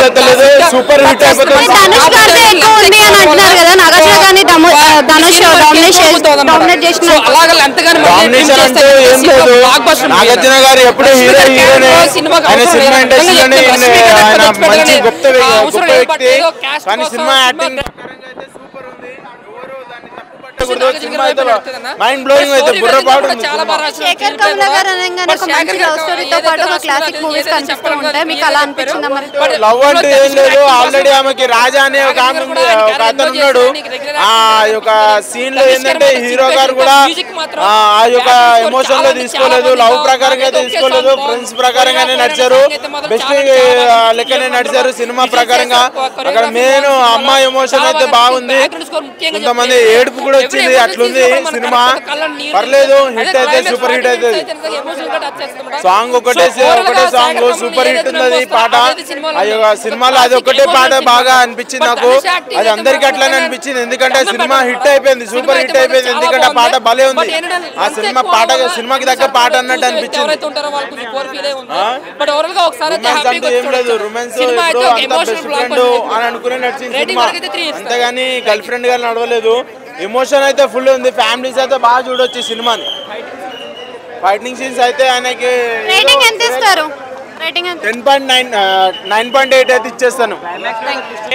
అవుతలేదు, super hit అయిపోతుంది. ధనుష్ గారిదే ఎక్కువ ఉంది అని అంటున్నారు కదా, నాగార్జున గారిని ధనుష్ డామినేట్ చేసిన డామినేషన్ అంటే ఏం లేదు. నాగార్జున గారు ఎప్పుడు హీరోనే. ఆయన సినిమా ఇండస్ట్రీలోనే ఆయన మంచి గొప్ప వ్యక్తి. కానీ సినిమా యాక్టింగ్ మైండ్ బ్లోయింగ్ అయితే బుర్రపాటు. శేఖర్ కమల గారు అనగానే ఒక మంచి లవ్ స్టోరీతో పాటు ఒక క్లాసిక్ మూవీస్ కనిపిస్తూ ఉంటాయి, మీకు అలా అనిపించిందా? మరి లవ్ అంటే ఏం లేదు, ఆల్రెడీ ఆమెకి రాజా అనే ఒక అతను ఉన్నాడు. ఆ యొక్క సీన్ లో ఏంటంటే హీరో గారు కూడా ఆ యొక్క ఎమోషన్ లో తీసుకోలేదు, లవ్ ప్రకారంగా అయితే తీసుకోలేదు, ఫ్రెండ్స్ ప్రకారంగానే నడిచారు, బెస్ట్ లెక్కనే నడిచారు సినిమా ప్రకారంగా. అక్కడ మెయిన్ అమ్మాయి ఎమోషన్ అయితే బాగుంది, కొంతమంది ఏడుపు కూడా వచ్చింది, అట్లుంది సినిమా. పర్లేదు, హిట్ అయితే సూపర్ హిట్ అవుతుంది. సాంగ్ ఒకటే సాంగ్ సూపర్ హిట్ ఉంది పాట. సినిమాలో అది ఒకటే పాట బాగా అనిపించింది నాకు, అది అందరికి అట్లానే అనిపించింది. ఎందుకంటే సినిమా హిట్ అయిపోయింది, సూపర్ హిట్ అయిపోయింది. ఎందుకంటే ఆ పాట భలే ఉంది, ఆ సినిమాకి తగ్గ పాట అన్నట్టు అనిపించింది. ఏం లేదు, రొమాన్స్ అంతా బెస్ట్ ఫ్రెండ్ అని అనుకునే నడిచింది సినిమా, అంతేగాని గర్ల్ ఫ్రెండ్ గా నడవలేదు. ఎమోషన్ అయితే ఫుల్ ఉంది, ఫ్యామిలీస్ అయితే బాగా చూడొచ్చు సినిమాని. ఫైటింగ్ సీన్స్ అయితే ఆయనకి 10.9 9.8 అయితే ఇచ్చేస్తాను.